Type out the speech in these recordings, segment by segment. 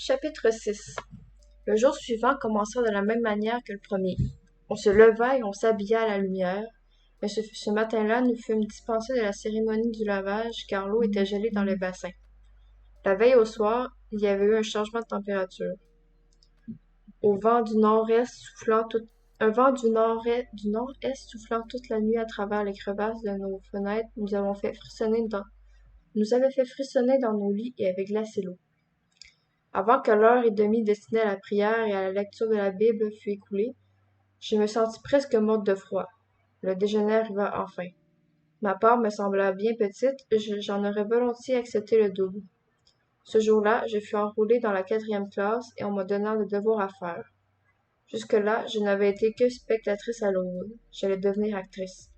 Chapitre 6. Le jour suivant commença de la même manière que le premier. On se leva et on s'habilla à la lumière, mais ce matin-là, nous fûmes dispensés de la cérémonie du lavage, car l'eau était gelée dans les bassins. La veille au soir, il y avait eu un changement de température. Au vent du nord-est soufflant tout- Un vent du nord-est soufflant toute la nuit à travers les crevasses de nos fenêtres nous avait fait frissonner dans nos lits et avait glacé l'eau. Avant que l'heure et demie destinée à la prière et à la lecture de la Bible fût écoulée, je me sentis presque morte de froid. Le déjeuner arriva enfin. Ma part me sembla bien petite, j'en aurais volontiers accepté le double. Ce jour-là, je fus enrôlée dans la 4e classe et on me donna des devoirs à faire. Jusque-là, je n'avais été que spectatrice à Lowood. J'allais devenir actrice.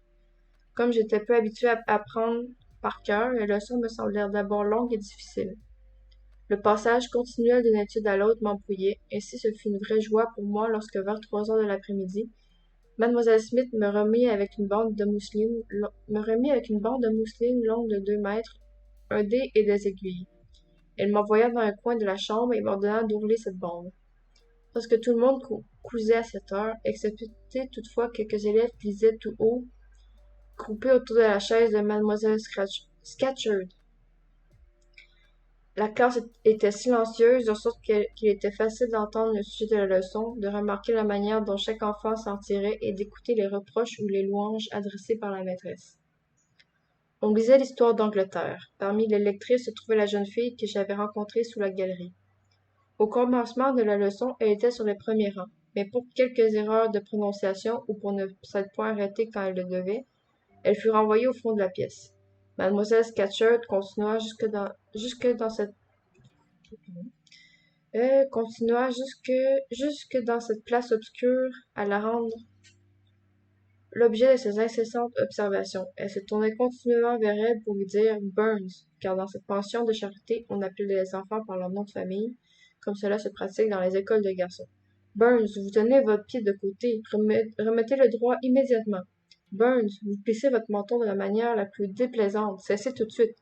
Comme j'étais peu habituée à apprendre par cœur, les leçons me semblèrent d'abord longues et difficiles. Le passage continuel d'une étude à l'autre m'embrouillait, ainsi ce fut une vraie joie pour moi lorsque vers 3 heures de l'après-midi, mademoiselle Smith me remit avec une bande de mousseline longue de 2 mètres, un dé et des aiguilles. Elle m'envoya dans un coin de la chambre et m'ordonna d'ourler cette bande. Presque tout le monde cousait à cette heure, excepté toutefois quelques élèves qui lisaient tout haut, groupés autour de la chaise de mademoiselle Scatcherd. La classe était silencieuse, de sorte qu'il était facile d'entendre le sujet de la leçon, de remarquer la manière dont chaque enfant s'en tirait et d'écouter les reproches ou les louanges adressées par la maîtresse. On lisait l'histoire d'Angleterre. Parmi les lectrices se trouvait la jeune fille que j'avais rencontrée sous la galerie. Au commencement de la leçon, elle était sur les premiers rangs, mais pour quelques erreurs de prononciation ou pour ne s'être point arrêtée quand elle le devait, elle fut renvoyée au fond de la pièce. Mademoiselle Scatcherd continua jusque dans cette place obscure à la rendre l'objet de ses incessantes observations. Elle se tournait continuellement vers elle pour lui dire Burns, car dans cette pension de charité, on appelait les enfants par leur nom de famille, comme cela se pratique dans les écoles de garçons. Burns, vous tenez votre pied de côté, remettez-le droit immédiatement. Burns, vous plissez votre menton de la manière la plus déplaisante, cessez tout de suite.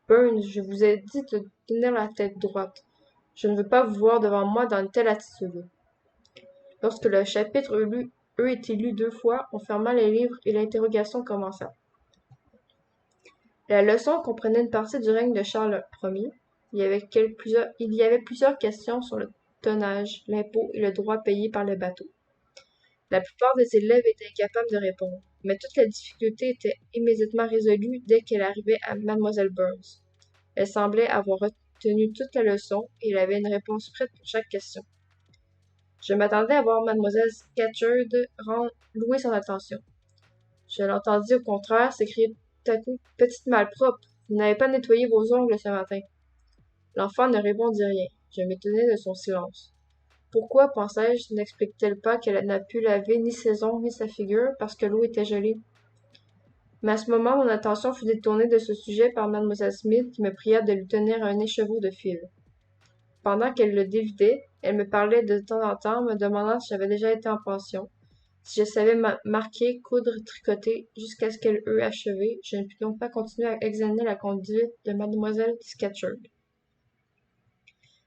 Burns, je vous ai dit de tenir la tête droite. Je ne veux pas vous voir devant moi dans une telle attitude. Lorsque le chapitre eut été lu 2 fois, on ferma les livres et l'interrogation commença. La leçon comprenait une partie du règne de Charles Ier. Il y avait plusieurs questions sur le tonnage, l'impôt et le droit payé par les bateaux. La plupart des élèves étaient incapables de répondre, mais toute la difficulté était immédiatement résolue dès qu'elle arrivait à mademoiselle Burns. Elle semblait avoir retenu toute la leçon et elle avait une réponse prête pour chaque question. Je m'attendais à voir mademoiselle Scatcherd louer son attention. Je l'entendis au contraire s'écrier tout à coup « Petite malpropre, vous n'avez pas nettoyé vos ongles ce matin. » L'enfant ne répondit rien. Je m'étonnai de son silence. Pourquoi, pensai-je, n'explique-t-elle pas qu'elle n'a pu laver ni ses ongles ni sa figure parce que l'eau était gelée? Mais à ce moment, mon attention fut détournée de ce sujet par mademoiselle Smith qui me pria de lui tenir un écheveau de fil. Pendant qu'elle le dévidait, elle me parlait de temps en temps, me demandant si j'avais déjà été en pension, si je savais marquer, coudre, tricoter, jusqu'à ce qu'elle eût achevé. Je ne pus donc pas continuer à examiner la conduite de mademoiselle Scatcherd.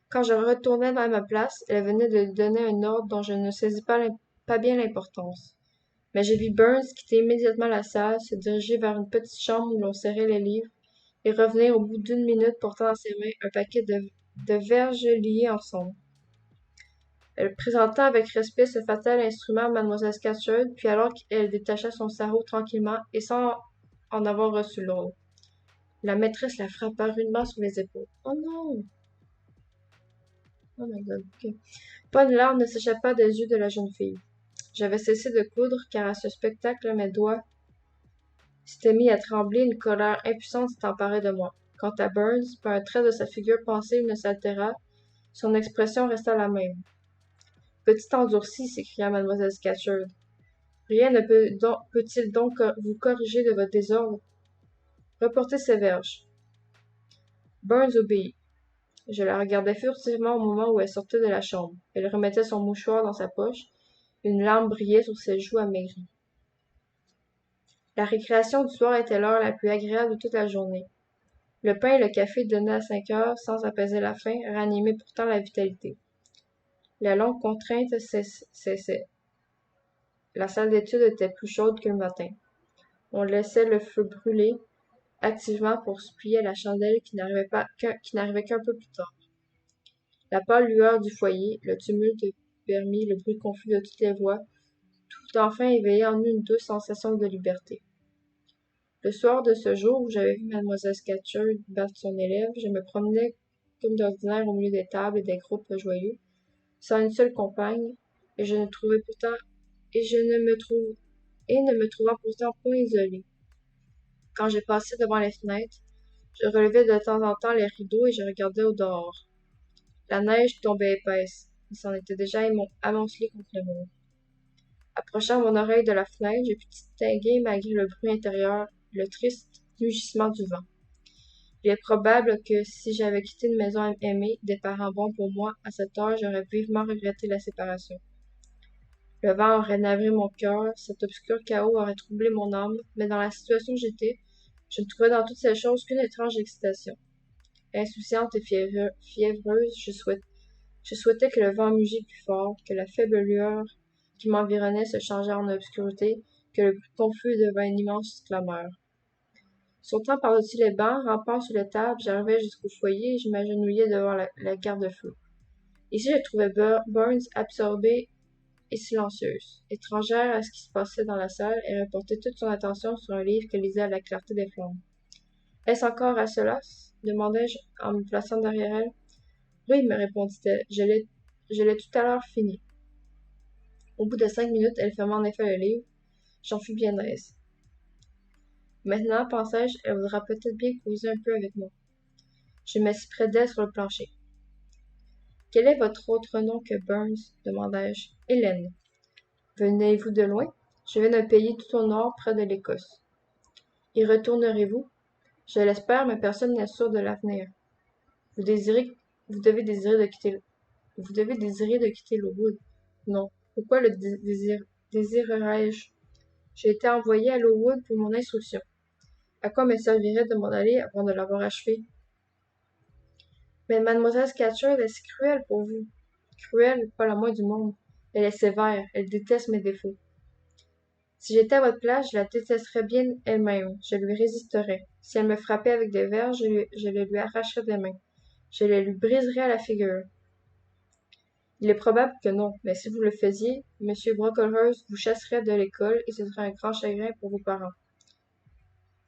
Quand je retournai à ma place, elle venait de donner un ordre dont je ne saisis pas bien l'importance. Mais je vis Burns quitter immédiatement la salle, se diriger vers une petite chambre où l'on serrait les livres, et revenir au bout d'une minute portant dans ses mains un paquet de verges liées ensemble. Elle présenta avec respect ce fatal instrument à mademoiselle Scatcherd, puis alors elle détacha son sarrau tranquillement et sans en avoir reçu l'ordre. La maîtresse la frappa rudement sur les épaules. « Oh non! Oh my God! Okay. » Pas une larme ne s'échappa des yeux de la jeune fille. J'avais cessé de coudre, car à ce spectacle mes doigts s'étaient mis à trembler, une colère impuissante s'est emparée de moi. Quant à Burns, pas un trait de sa figure pensive ne s'altéra, son expression resta la même. Petit endurci, s'écria mademoiselle Scatcherd. Rien ne peut-il donc vous corriger de votre désordre? Reportez ces verges. Burns obéit. Je la regardais furtivement au moment où elle sortait de la chambre. Elle remettait son mouchoir dans sa poche. Une larme brillait sur ses joues amaigries. La récréation du soir était l'heure la plus agréable de toute la journée. Le pain et le café donnés à 5 heures, sans apaiser la faim, ranimaient pourtant la vitalité. La longue contrainte cessait. La salle d'étude était plus chaude que le matin. On laissait le feu brûler activement pour supplier la chandelle qui n'arrivait qu'un peu plus tard. La pâle lueur du foyer, le tumulte permis, le bruit confus de toutes les voix, tout enfin éveillé en nous une douce sensation de liberté. Le soir de ce jour où j'avais vu Mademoiselle Scatcherd battre son élève, je me promenais comme d'ordinaire au milieu des tables et des groupes joyeux, sans une seule compagne, et je ne me trouvant pourtant point isolée. Quand je passais devant les fenêtres, je relevais de temps en temps les rideaux et je regardais au dehors. La neige tombait épaisse, il s'en était déjà amoncelé contre le mur. Approchant mon oreille de la fenêtre, je pus distinguer, malgré le bruit intérieur, le triste mugissement du vent. Il est probable que si j'avais quitté une maison aimée, des parents bons pour moi, à cette heure, j'aurais vivement regretté la séparation. Le vent aurait navré mon cœur, cet obscur chaos aurait troublé mon âme, mais dans la situation où j'étais, je ne trouvais dans toutes ces choses qu'une étrange excitation. Insouciante et fiévreuse, je souhaitais que le vent mugît plus fort, que la faible lueur qui m'environnait se changeât en obscurité, que le bruit confus devint une immense clameur. Sautant par-dessus les bancs, rampant sur les tables, j'arrivais jusqu'au foyer et je m'agenouillais devant la garde-feu. Ici, je trouvais Burns absorbée et silencieuse. Étrangère à ce qui se passait dans la salle, elle reportait toute son attention sur un livre qu'elle lisait à la clarté des flammes. Est-ce encore à cela? Demandai-je en me plaçant derrière elle. Oui, me répondit-elle, je l'ai tout à l'heure fini. Au bout de 5 minutes, elle ferma en effet le livre. J'en fus bien aise. Maintenant, pensai-je, elle voudra peut-être bien causer un peu avec moi. Je m'assis près d'elle sur le plancher. Quel est votre autre nom que Burns? Demandai-je. Hélène. Venez-vous de loin? Je viens d'un pays tout au nord, près de l'Écosse. Y retournerez-vous? Je l'espère, mais personne n'est sûr de l'avenir. Vous devez désirer de quitter Lowood. Non. Pourquoi le désirerais-je? J'ai été envoyé à Lowood pour mon instruction. À quoi me servirait de m'en aller avant de l'avoir achevé? Mais mademoiselle Scatcherd est si cruelle pour vous. Cruelle, pas la moindre du monde. Elle est sévère, elle déteste mes défauts. Si j'étais à votre place, je la détesterais bien elle-même, je lui résisterais. Si elle me frappait avec des verres, je les lui arracherais des mains. Je les lui briserais à la figure. Il est probable que non, mais si vous le faisiez, M. Brocklehurst vous chasserait de l'école et ce serait un grand chagrin pour vos parents.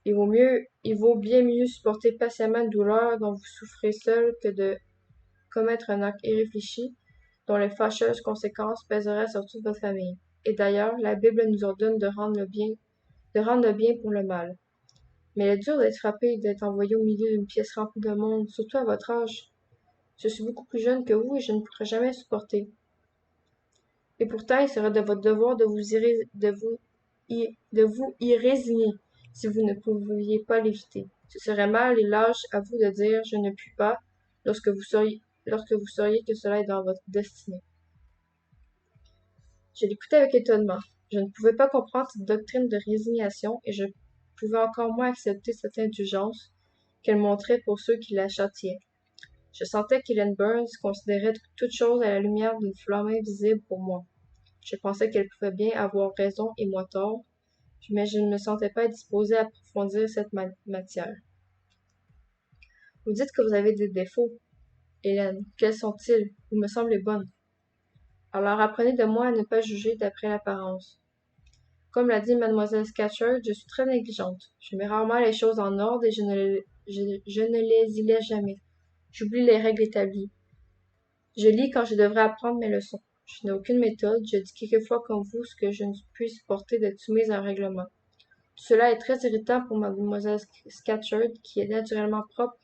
Il vaut bien mieux supporter patiemment une douleur dont vous souffrez seul que de commettre un acte irréfléchi dont les fâcheuses conséquences pèseraient sur toute votre famille. Et d'ailleurs, la Bible nous ordonne de rendre le bien pour le mal. Mais il est dur d'être frappé et d'être envoyé au milieu d'une pièce remplie de monde, surtout à votre âge. Je suis beaucoup plus jeune que vous et je ne pourrais jamais supporter. Et pourtant, il serait de votre devoir de vous y résigner, si vous ne pouviez pas l'éviter. Ce serait mal et lâche à vous de dire « je ne puis pas » lorsque vous sauriez que cela est dans votre destinée. Je l'écoutais avec étonnement. Je ne pouvais pas comprendre cette doctrine de résignation et je pouvais encore moins accepter cette indulgence qu'elle montrait pour ceux qui la châtiaient. Je sentais qu'Hélène Burns considérait toute chose à la lumière d'une flamme invisible pour moi. Je pensais qu'elle pouvait bien avoir raison et moi tort, mais je ne me sentais pas disposée à approfondir cette matière. Vous dites que vous avez des défauts, Hélène. Quels sont-ils? Vous me semblez bonne. Alors apprenez de moi à ne pas juger d'après l'apparence. Comme l'a dit mademoiselle Scatcherd, je suis très négligente. Je mets rarement les choses en ordre et je ne les y laisse jamais. J'oublie les règles établies. Je lis quand je devrais apprendre mes leçons. Je n'ai aucune méthode, je dis quelquefois comme vous ce que je ne puis supporter d'être soumise à un règlement. Tout cela est très irritant pour mademoiselle Scatcherd, qui est naturellement propre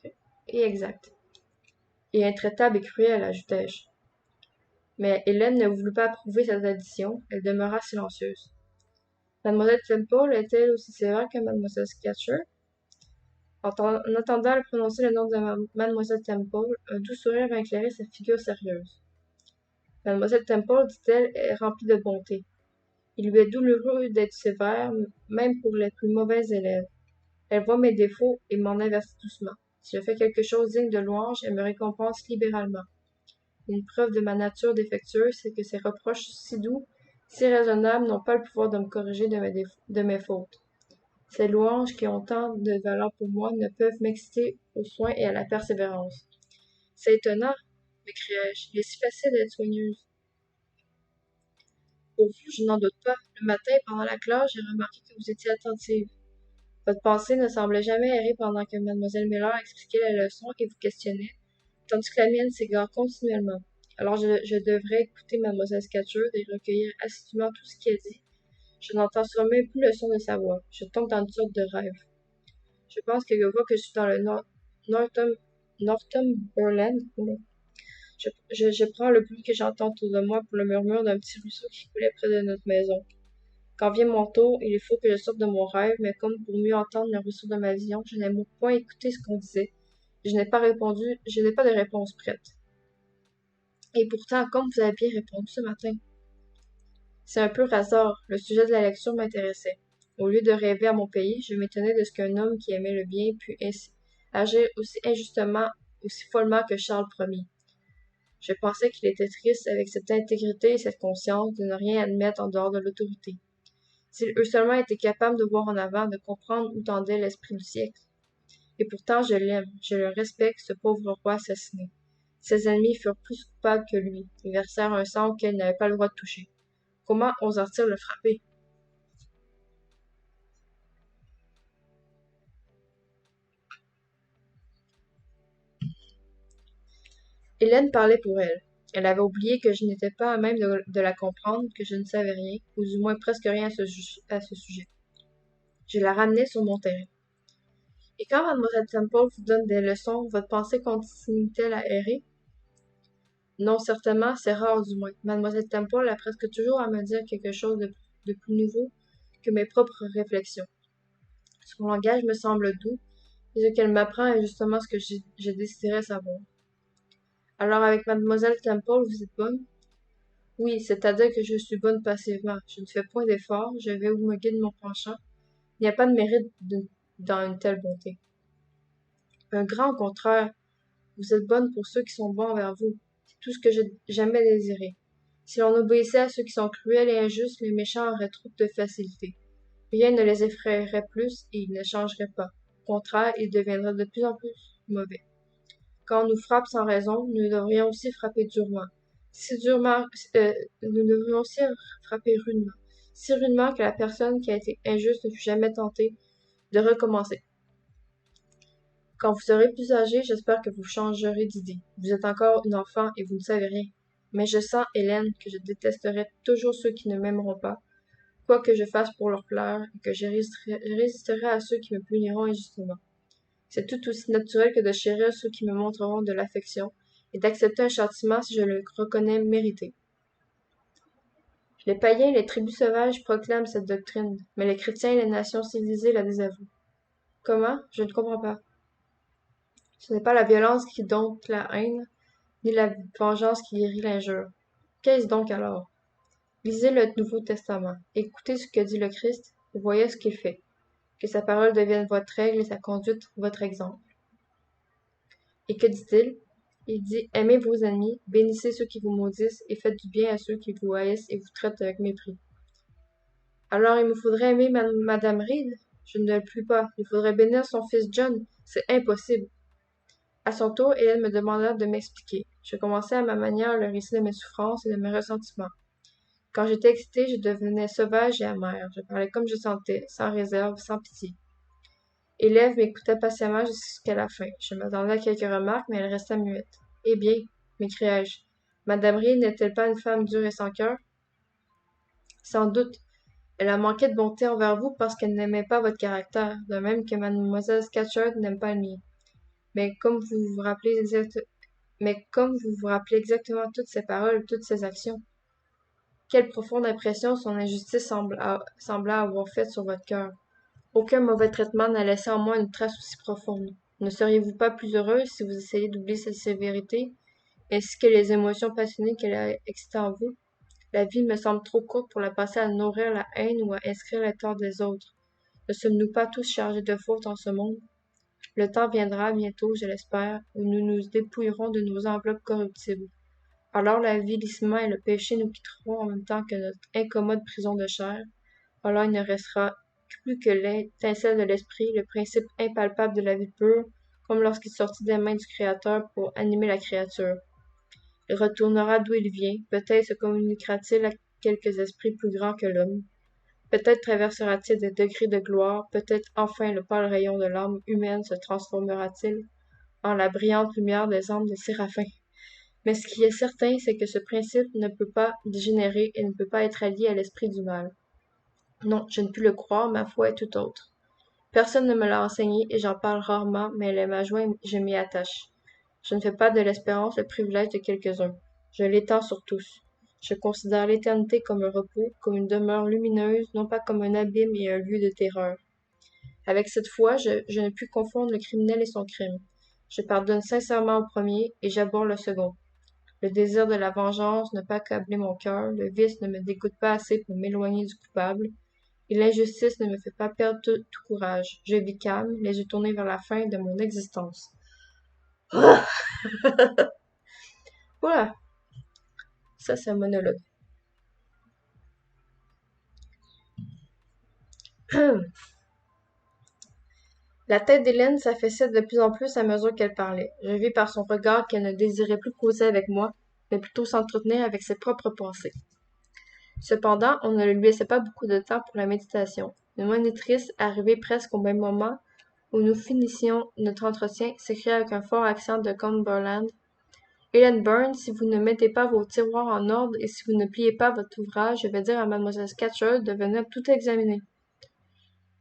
et exacte. Et intraitable et cruelle, ajoutai-je. Mais Hélène ne voulut pas approuver cette addition, elle demeura silencieuse. Mademoiselle Temple est-elle aussi sévère que mademoiselle Scatcherd? En entendant elle prononcer le nom de mademoiselle Temple, un doux sourire vint éclairer sa figure sérieuse. Mademoiselle Temple, dit-elle, est remplie de bonté. Il lui est douloureux d'être sévère, même pour les plus mauvais élèves. Elle voit mes défauts et m'en avertit doucement. Si je fais quelque chose digne de louange, elle me récompense libéralement. Une preuve de ma nature défectueuse, c'est que ces reproches si doux, si raisonnables, n'ont pas le pouvoir de me corriger de mes fautes. Ces louanges qui ont tant de valeur pour moi ne peuvent m'exciter au soin et à la persévérance. C'est étonnant, m'écriai-je. Il est si facile d'être soigneuse. Pour vous, je n'en doute pas. Le matin, pendant la classe, j'ai remarqué que vous étiez attentive. Votre pensée ne semblait jamais errer pendant que mademoiselle Miller expliquait la leçon et vous questionnait, tandis que la mienne s'égare continuellement. Alors je devrais écouter mademoiselle Scatcherd et recueillir assidûment tout ce qu'elle dit. Je n'entends sûrement même plus le son de sa voix. Je tombe dans une sorte de rêve. Je pense que je vois que je suis dans le Northumberland. Je prends le bruit que j'entends autour de moi pour le murmure d'un petit ruisseau qui coulait près de notre maison. Quand vient mon tour, il faut que je sorte de mon rêve, mais comme pour mieux entendre le ruisseau de ma vision, je n'ai point écouté ce qu'on disait. Je n'ai pas de réponse prête. Et pourtant, comme vous avez bien répondu ce matin, c'est un peu hasard, le sujet de la lecture m'intéressait. Au lieu de rêver à mon pays, je m'étonnais de ce qu'un homme qui aimait le bien pût agir aussi injustement, aussi follement que Charles Ier. Je pensais qu'il était triste, avec cette intégrité et cette conscience, de ne rien admettre en dehors de l'autorité. S'il eût seulement été capable de voir en avant, de comprendre où tendait l'esprit du siècle. Et pourtant je l'aime, je le respecte, ce pauvre roi assassiné. Ses ennemis furent plus coupables que lui, ils versèrent un sang auquel il n'avait pas le droit de toucher. Comment osèrent-ils le frapper? Hélène parlait pour elle. Elle avait oublié que je n'étais pas à même de la comprendre, que je ne savais rien, ou du moins presque rien à ce sujet. Je la ramenai sur mon terrain. Et quand mademoiselle Temple vous donne des leçons, votre pensée continue-t-elle à errer? Non, certainement, c'est rare du moins. Mademoiselle Temple a presque toujours à me dire quelque chose de plus nouveau que mes propres réflexions. Son langage me semble doux, et ce qu'elle m'apprend est justement ce que je désirais savoir. Alors avec mademoiselle Temple, vous êtes bonne? Oui, c'est-à-dire que je suis bonne passivement. Je ne fais point d'efforts, je vais où me guide mon penchant. Il n'y a pas de mérite dans une telle bonté. Un grand contraire, vous êtes bonne pour ceux qui sont bons envers vous. C'est tout ce que j'ai jamais désiré. Si l'on obéissait à ceux qui sont cruels et injustes, les méchants auraient trop de facilité. Rien ne les effraierait plus et ils ne changeraient pas. Au contraire, ils deviendraient de plus en plus mauvais. Quand on nous frappe sans raison, nous devrions aussi frapper durement. Si durement, nous devrions aussi frapper rudement. Si rudement que la personne qui a été injuste ne fut jamais tentée de recommencer. Quand vous serez plus âgé, j'espère que vous changerez d'idée. Vous êtes encore une enfant et vous ne savez rien. Mais je sens, Hélène, que je détesterai toujours ceux qui ne m'aimeront pas, quoi que je fasse pour leur plaire, et que je résisterai à ceux qui me puniront injustement. C'est tout aussi naturel que de chérir ceux qui me montreront de l'affection, et d'accepter un châtiment si je le reconnais mérité. Les païens et les tribus sauvages proclament cette doctrine, mais les chrétiens et les nations civilisées la désavouent. Comment? Je ne comprends pas. Ce n'est pas la violence qui dompte la haine, ni la vengeance qui guérit l'injure. Qu'est-ce donc alors? Lisez le Nouveau Testament, écoutez ce que dit le Christ, et voyez ce qu'il fait. Que sa parole devienne votre règle et sa conduite votre exemple. Et que dit-il? Il dit, aimez vos ennemis, bénissez ceux qui vous maudissent, et faites du bien à ceux qui vous haïssent et vous traitent avec mépris. Alors il me faudrait aimer Madame Reed? Je ne le puis pas. Il faudrait bénir son fils John. C'est impossible. À son tour, Hélène me demanda de m'expliquer. Je commençai à ma manière le récit de mes souffrances et de mes ressentiments. Quand j'étais excitée, je devenais sauvage et amère. Je parlais comme je sentais, sans réserve, sans pitié. Élève m'écouta patiemment jusqu'à la fin. Je m'attendais à quelques remarques, mais elle resta muette. Eh bien, m'écriai-je, Madame Reed n'est-elle pas une femme dure et sans cœur? Sans doute. Elle a manqué de bonté envers vous parce qu'elle n'aimait pas votre caractère, de même que mademoiselle Scatcherd n'aime pas le mien. Mais comme vous vous rappelez exactement toutes ces paroles, toutes ces actions, quelle profonde impression son injustice sembla avoir faite sur votre cœur. Aucun mauvais traitement n'a laissé en moi une trace aussi profonde. Ne seriez-vous pas plus heureuse si vous essayiez d'oublier cette sévérité, ainsi que les émotions passionnées qu'elle a excitées en vous? La vie me semble trop courte pour la passer à nourrir la haine ou à inscrire les torts des autres. Ne sommes-nous pas tous chargés de fautes en ce monde? Le temps viendra bientôt, je l'espère, où nous nous dépouillerons de nos enveloppes corruptibles. Alors l'avilissement et le péché nous quitteront en même temps que notre incommode prison de chair. Alors il ne restera plus que l'étincelle de l'esprit, le principe impalpable de la vie pure, comme lorsqu'il sortit des mains du Créateur pour animer la créature. Il retournera d'où il vient, peut-être se communiquera-t-il à quelques esprits plus grands que l'homme. Peut-être traversera-t-il des degrés de gloire, peut-être enfin le pâle rayon de l'âme humaine se transformera-t-il en la brillante lumière des âmes des séraphins. Mais ce qui est certain, c'est que ce principe ne peut pas dégénérer et ne peut pas être allié à l'esprit du mal. Non, je ne puis le croire, ma foi est tout autre. Personne ne me l'a enseigné et j'en parle rarement, mais elle est ma joie et je m'y attache. Je ne fais pas de l'espérance le privilège de quelques-uns. Je l'étends sur tous. Je considère l'éternité comme un repos, comme une demeure lumineuse, non pas comme un abîme et un lieu de terreur. Avec cette foi, je ne puis confondre le criminel et son crime. Je pardonne sincèrement au premier et j'abhorre le second. Le désir de la vengeance n'a pas accablé mon cœur, le vice ne me dégoûte pas assez pour m'éloigner du coupable, et l'injustice ne me fait pas perdre tout courage. Je vis calme, les yeux tournés vers la fin de mon existence. Voilà, ça c'est un monologue. La tête d'Hélène s'affaissait de plus en plus à mesure qu'elle parlait. Je vis par son regard qu'elle ne désirait plus causer avec moi, mais plutôt s'entretenir avec ses propres pensées. Cependant, on ne lui laissait pas beaucoup de temps pour la méditation. Une monitrice, arrivée presque au même moment où nous finissions notre entretien, s'écria avec un fort accent de Cumberland. Hélène Burns, si vous ne mettez pas vos tiroirs en ordre et si vous ne pliez pas votre ouvrage, je vais dire à mademoiselle Scatcherd de venir tout examiner.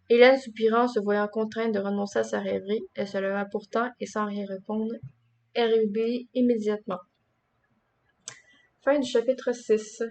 Hélène soupira en se voyant contrainte de renoncer à sa rêverie. Elle se leva pourtant et sans rien répondre, elle obéit immédiatement. Fin du chapitre 6.